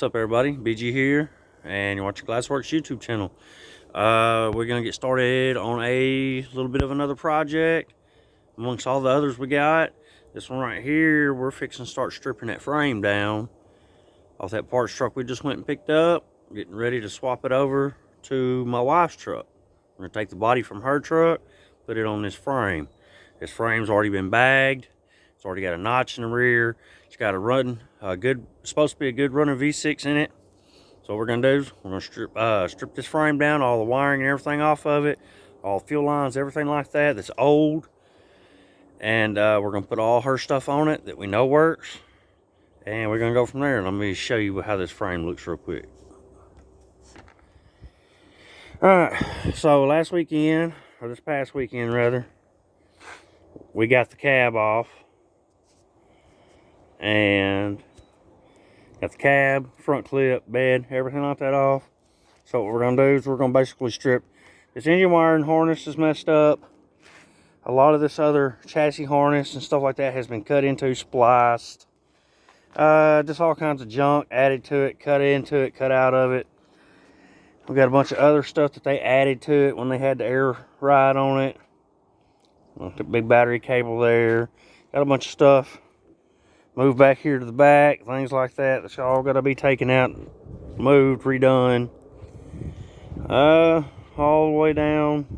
What's up, everybody? BG here, and you're watching Glassworks YouTube channel. We're gonna get started on a little bit of another project amongst all the others we got. This one right here, we're fixing to start stripping that frame down off that parts truck we just went and picked up. Getting ready to swap it over to my wife's truck. We're gonna take the body from her truck, put it on this frame. This frame's already been bagged. It's already got a notch in the rear. It's got supposed to be a good running V6 in it. So what we're gonna do is we're gonna strip this frame down, all the wiring and everything off of it, all fuel lines, everything like that that's old. And we're gonna put all her stuff on it that we know works. And we're gonna go from there. Let me show you how this frame looks real quick. Alright, so last weekend, or this past weekend rather, we got the cab off. And got the cab, front clip, bed, everything like that off. So what we're gonna do is we're gonna basically strip this engine wiring harness is messed up. A lot of this other chassis harness and stuff like that has been cut into, spliced. Just all kinds of junk added to it, cut into it, cut out of it. We got a bunch of other stuff that they added to it when they had the air ride on it. The big battery cable there. Got a bunch of stuff moved back here to the back, things like that. That's all got to be taken out, moved, redone. All the way down.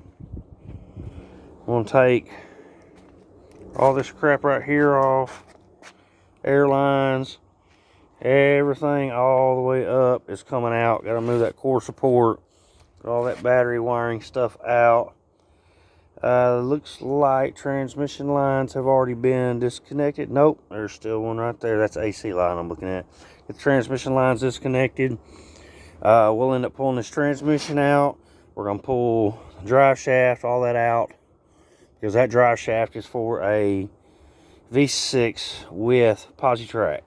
I'm gonna take all this crap right here off. Airlines, everything all the way up is coming out. Got to move that core support, get all that battery wiring stuff out. Looks like transmission lines have already been disconnected. Nope, there's still one right there. That's AC line I'm looking at. The transmission line's disconnected. We'll end up pulling this transmission out. We're gonna pull the drive shaft, all that out, because that drive shaft is for a V6 with Positrack.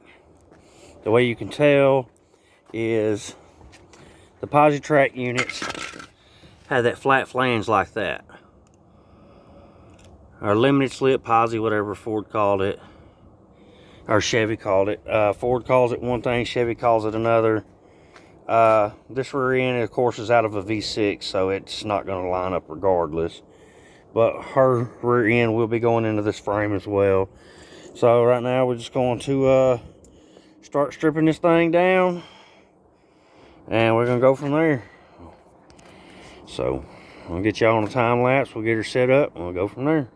The way you can tell is the Positrack units have that flat flange like that. Or limited slip, Posi, whatever Ford called it. Or Chevy called it. Ford calls it one thing, Chevy calls it another. This rear end, of course, is out of a V6, so it's not going to line up regardless. But her rear end will be going into this frame as well. So right now we're just going to start stripping this thing down, and we're going to go from there. So I'll get y'all on a time lapse. We'll get her set up, and we'll go from there.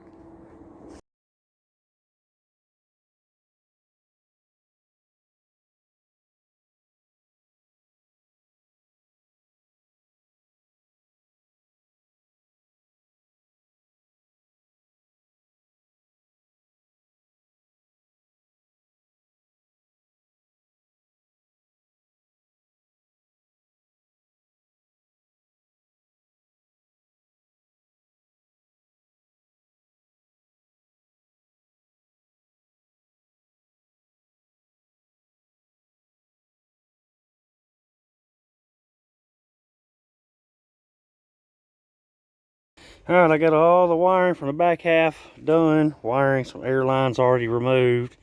Alright, I got all the wiring from the back half done. Wiring, some air lines already removed.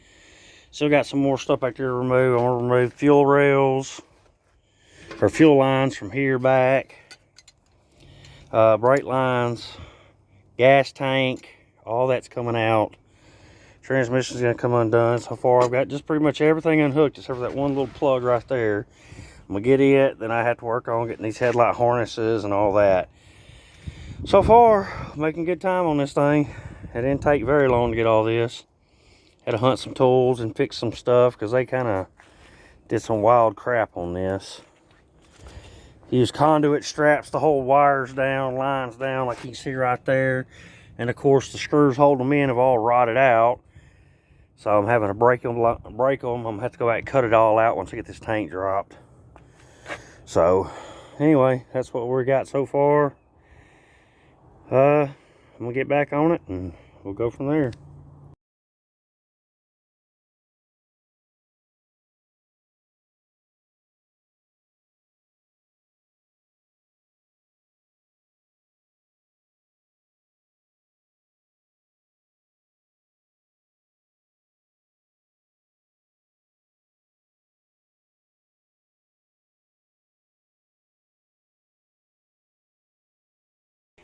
Still got some more stuff back there to remove. I'm going to remove fuel rails, or fuel lines from here back. Brake lines, gas tank, all that's coming out. Transmission's going to come undone. So far I've got just pretty much everything unhooked except for that one little plug right there. I'm going to get it, then I have to work on getting these headlight harnesses and all that. So far, making good time on this thing. It didn't take very long to get all this. Had to hunt some tools and fix some stuff because they kind of did some wild crap on this. Used conduit straps to hold wires down, lines down, like you can see right there. And of course, the screws holding them in have all rotted out. So I'm having to break them. I'm gonna have to go back and cut it all out once I get this tank dropped. So anyway, that's what we got so far. I'm gonna get back on it and we'll go from there.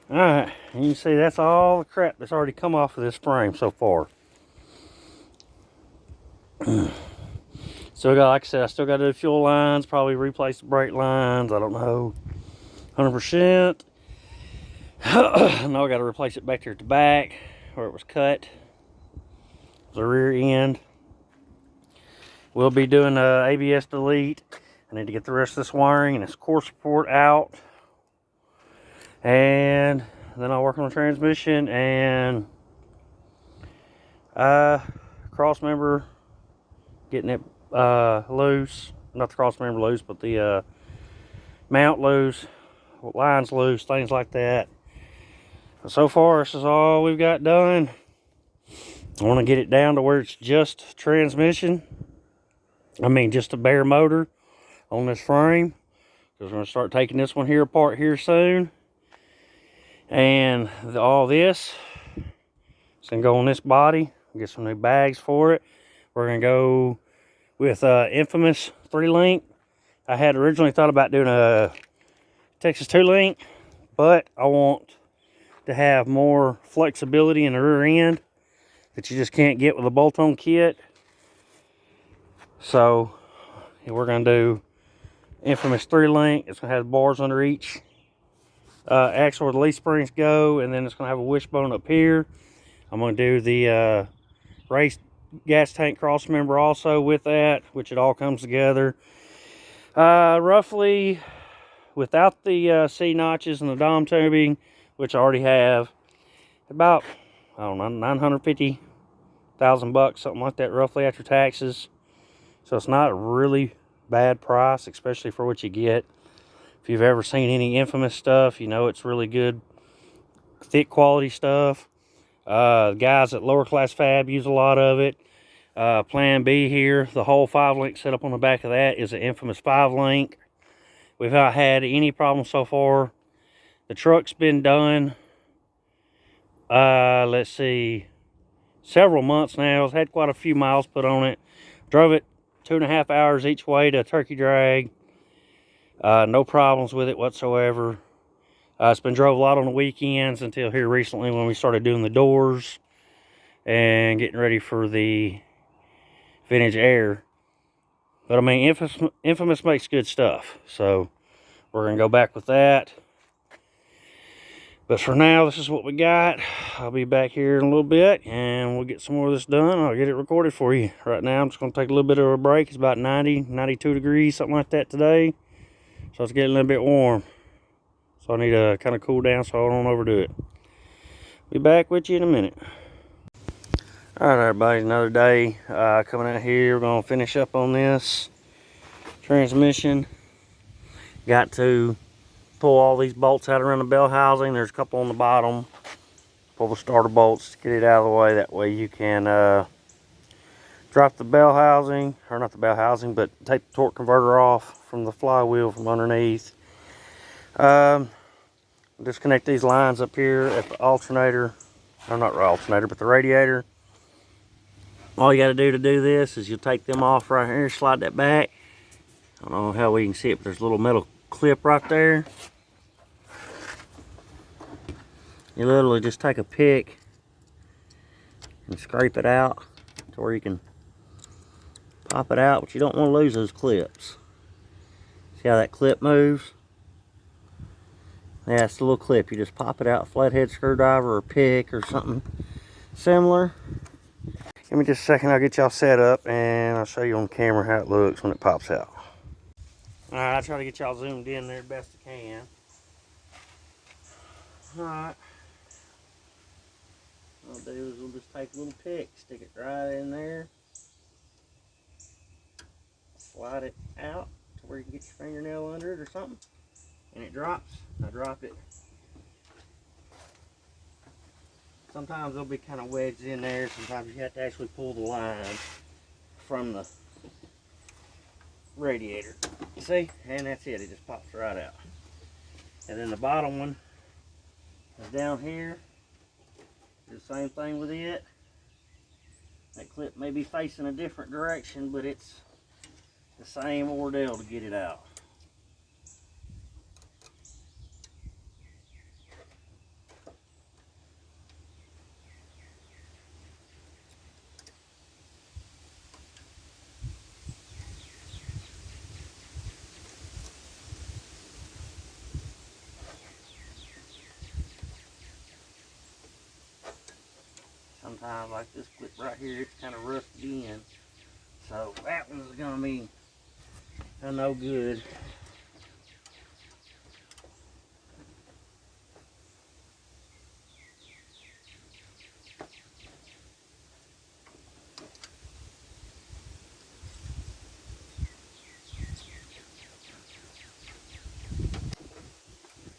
Alright, you can see that's all the crap that's already come off of this frame so far. Still got, like I said, I still got to do fuel lines, probably replace the brake lines. I don't know 100%. I know I got to replace it back there at the back where it was cut, the rear end. We'll be doing a ABS delete. I need to get the rest of this wiring and this core support out, and then I'll work on the transmission and cross member, getting it loose. Not the cross member loose, but the mount loose, lines loose, things like that. But so far, this is all we've got done. I want to get it down to where it's just transmission. I mean, just a bare motor on this frame. Because we're going to start taking this one here apart here soon. And all this is going to go on this body. Get some new bags for it. We're going to go with infamous 3-link. I had originally thought about doing a Texas 2-link, but I want to have more flexibility in the rear end that you just can't get with a bolt-on kit. So we're going to do infamous 3-link. It's going to have bars under each axle where the leaf springs go, and then it's going to have a wishbone up here. I'm going to do the race gas tank cross member also with that, which it all comes together. Roughly, without the C notches and the dom tubing, which I already have, about, I don't know, 950,000 bucks, something like that, roughly after taxes. So it's not a really bad price, especially for what you get. If you've ever seen any infamous stuff, you know it's really good, thick quality stuff. Guys at Lower Class Fab use a lot of it. Plan B here, the whole 5-link setup on the back of that is an infamous 5-link. We've not had any problems so far. The truck's been done, let's see, several months now. It's had quite a few miles put on it. Drove it 2.5 hours each way to Turkey Drag. No problems with it whatsoever. It's been drove a lot on the weekends until here recently when we started doing the doors and getting ready for the vintage air. But I mean, infamous makes good stuff, so we're gonna go back with that. But for now, this is what we got. I'll be back here in a little bit and we'll get some more of this done. I'll get it recorded for you. Right now, I'm just gonna take a little bit of a break. It's about 90, 92 degrees, something like that today. So it's getting a little bit warm. So I need to kind of cool down so I don't overdo it. Be back with you in a minute. Alright everybody, another day coming out here. We're going to finish up on this transmission. Got to pull all these bolts out around the bell housing. There's a couple on the bottom. Pull the starter bolts to get it out of the way. That way you can drop the bell housing, or not the bell housing, but take the torque converter off from the flywheel from underneath. Disconnect these lines up here at the alternator, or not alternator, but the radiator. All you got to do this is you'll take them off right here, slide that back. I don't know how we can see it, but there's a little metal clip right there. You literally just take a pick and scrape it out to where you can pop it out, but you don't want to lose those clips. See how that clip moves? Yeah, it's a little clip. You just pop it out, flathead screwdriver or pick or something similar. Give me just a second, I'll get y'all set up and I'll show you on camera how it looks when it pops out. Alright, I'll try to get y'all zoomed in there best I can. Alright. What I'll do is we'll just take a little pick, stick it right in there. Slide it out to where you can get your fingernail under it or something. And it drops. I drop it. Sometimes they'll be kind of wedged in there. Sometimes you have to actually pull the line from the radiator. See? And that's it. It just pops right out. And then the bottom one is down here. Do the same thing with it. That clip may be facing a different direction, but it's the same ordeal to get it out. sometimes, like this clip right here, it's kind of rusted in. So that one's gonna be a no good.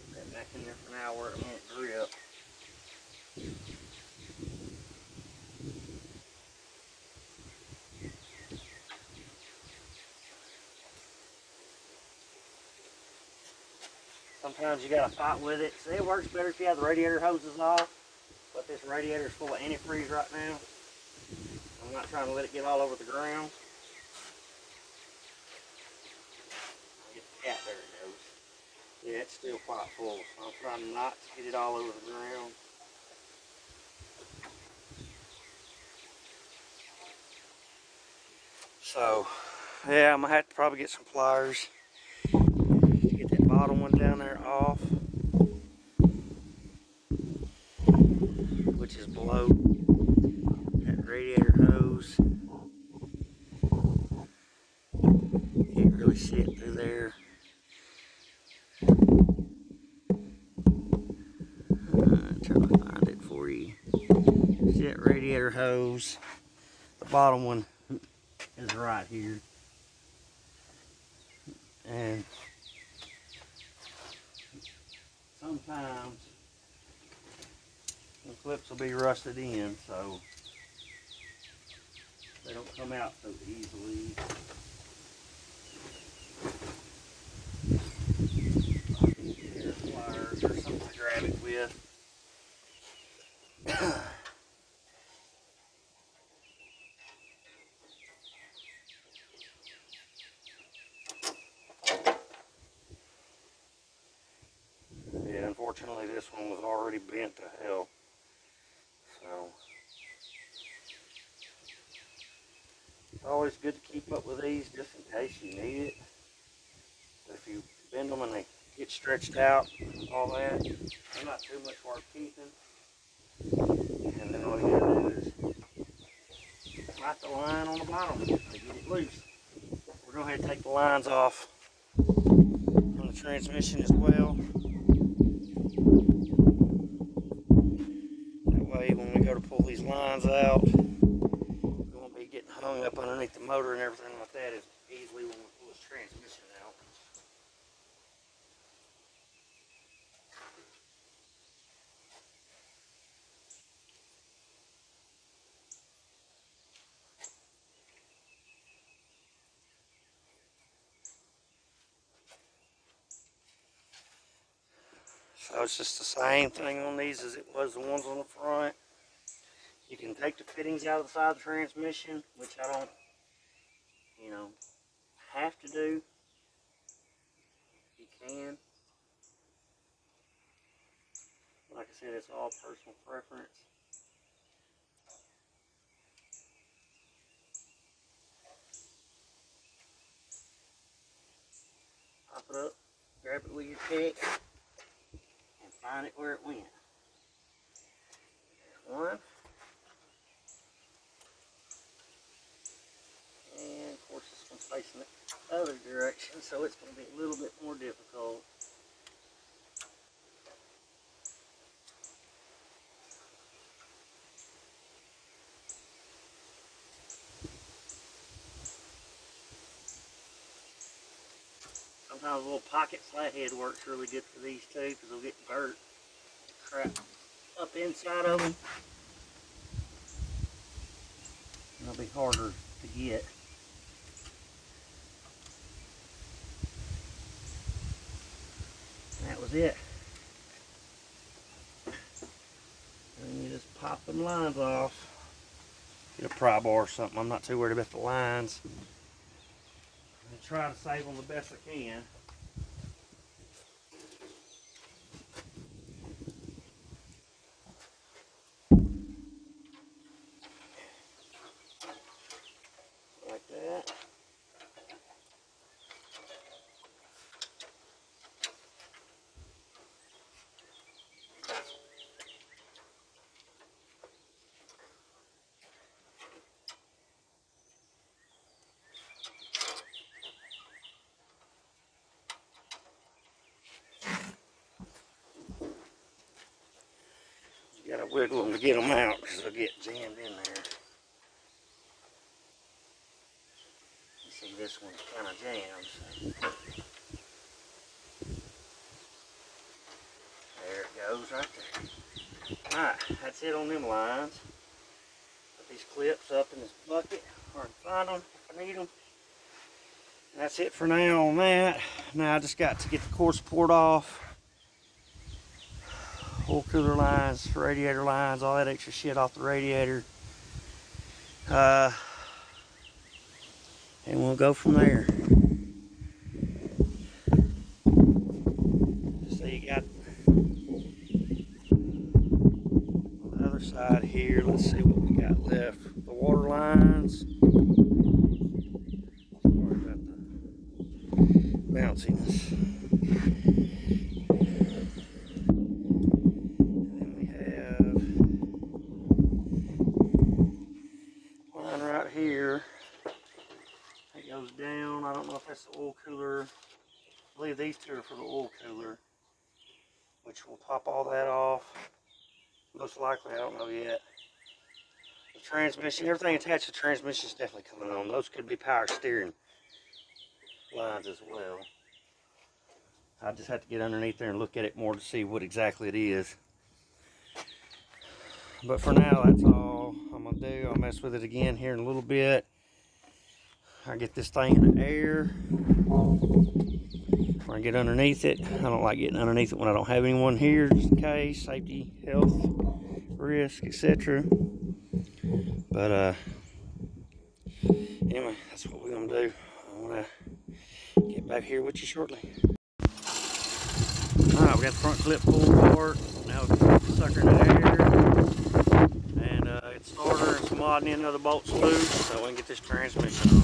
Put that back in there for now where it won't grip. Sometimes you gotta fight with it. See, it works better if you have the radiator hoses off, but this radiator is full of antifreeze right now. I'm not trying to let it get all over the ground. Get the cat, there it goes. Yeah, it's still quite full, so I'm trying not to get it all over the ground. So, yeah, I'm gonna have to probably get some pliers to get that bottom one down there off, which is below that radiator hose. Can't really see it through there. Try to find it for you. See that radiator hose? The bottom one is right here. And sometimes the clips will be rusted in, so they don't come out so easily. There's pliers or something to grab it with. Yeah, unfortunately this one was already bent to hell. So it's always good to keep up with these just in case you need it. If you bend them and they get stretched out, all that, they're not too much worth keeping. And then all you gotta do is light the line on the bottom to get it loose. We're going to have to take the lines off on the transmission as well. That way when we go to pull these lines out, we won't be getting hung up underneath the motor and everything like that as easily when we pull this transmission out. So it's just the same thing on these as it was the ones on the front. You can take the fittings out of the side of the transmission, which I don't, have to do. You can. Like I said, it's all personal preference. Pop it up, grab it with your pick, and find it where it went. One. And of course this one's facing the other direction, so it's going to be a little bit more difficult. Sometimes a little pocket flathead works really good for these too, because they'll get dirt, crap up inside of them. And they'll be harder to get. And that was it. And you just pop them lines off. Get a pry bar or something. I'm not too worried about the lines. And try to save them the best I can. Like that. wiggle them to get them out because they'll get jammed in there. You see this one's kind of jammed. So. There it goes right there. Alright, that's it on them lines. Put these clips up in this bucket or I can find them if I need them. And that's it for now on that. Now I just got to get the core support off. Oil cooler lines, radiator lines, all that extra shit off the radiator. And we'll go from there. So you got on the other side here, let's see what we got left. The water lines. Sorry about the bounciness. And then we have line right here. It goes down. I don't know if that's the oil cooler. I believe these two are for the oil cooler, which will top all that off. Most likely, I don't know yet. The transmission, everything attached to the transmission is definitely coming on. Those could be power steering lines as well. I just have to get underneath there and look at it more to see what exactly it is. But for now, that's all I'm gonna do. I'll mess with it again here in a little bit. I get this thing in the air. When I get underneath it, I don't like getting underneath it when I don't have anyone here, just in case, safety, health, risk, etc. But anyway, that's what we're gonna do. I'm gonna get back here with you shortly. Alright, we got the front clip pulled apart. Now we can put the sucker in the air. And it's starter and some modding in other bolts loose so we can get this transmission on.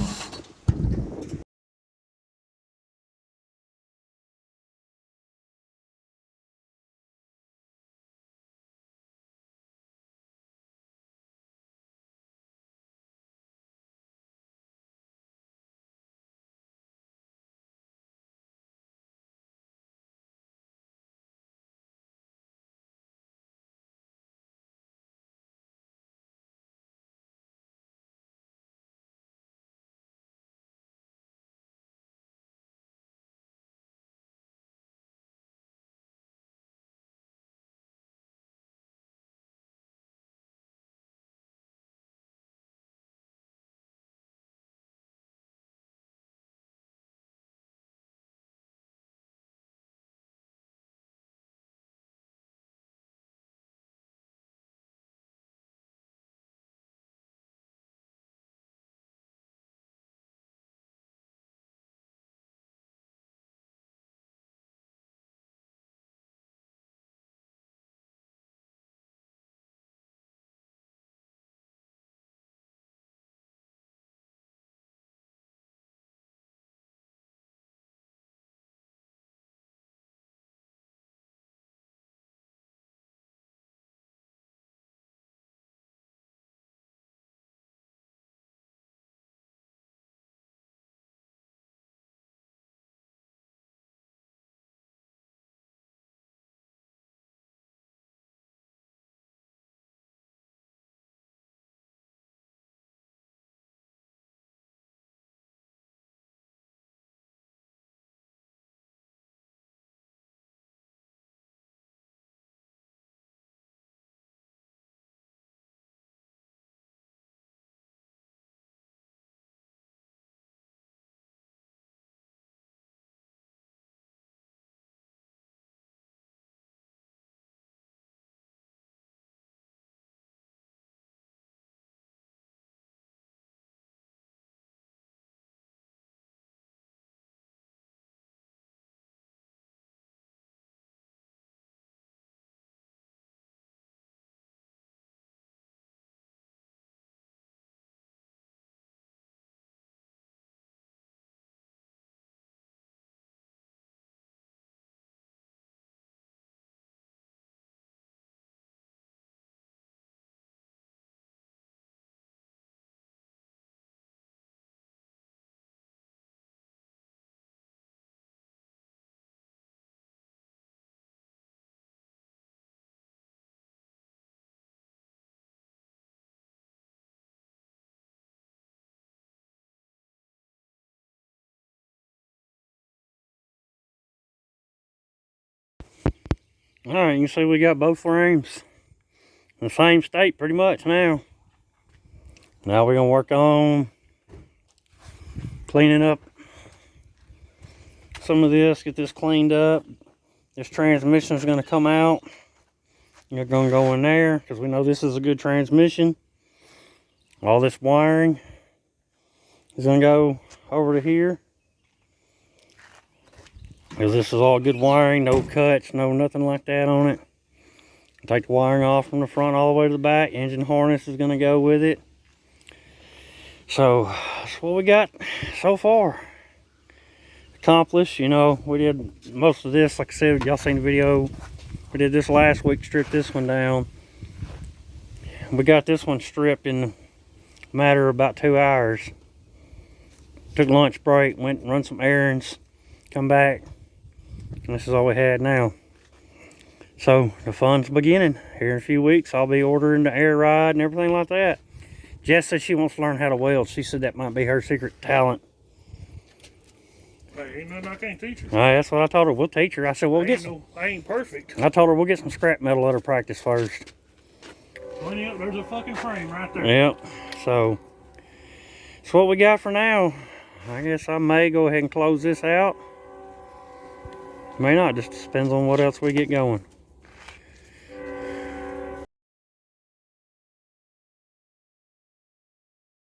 Alright, you can see we got both frames in the same state pretty much now. Now we're going to work on cleaning up some of this, get this cleaned up. This transmission is going to come out. You're going to go in there because we know this is a good transmission. All this wiring is going to go over to here. Because this is all good wiring, no cuts, no nothing like that on it. Take the wiring off from the front all the way to the back. Engine harness is going to go with it. So that's what we got so far accomplished. You know, we did most of this, like I said, y'all seen the video. We did this last week, stripped this one down. We got this one stripped in a matter of about 2 hours. Took lunch break, went and run some errands, come back, and this is all we had now. So the fun's beginning. Here in a few weeks, I'll be ordering the air ride and everything like that. Jess said she wants to learn how to weld. She said that might be her secret talent. Hey, ain't nothing I can't teach her. That's what I told her. We'll teach her. I said, we'll get some. I ain't perfect. I told her we'll get some scrap metal at her practice first. Well, yeah, there's a fucking frame right there. Yep. So that's what we got for now. I guess I may go ahead and close this out. May not. Just depends on what else we get going.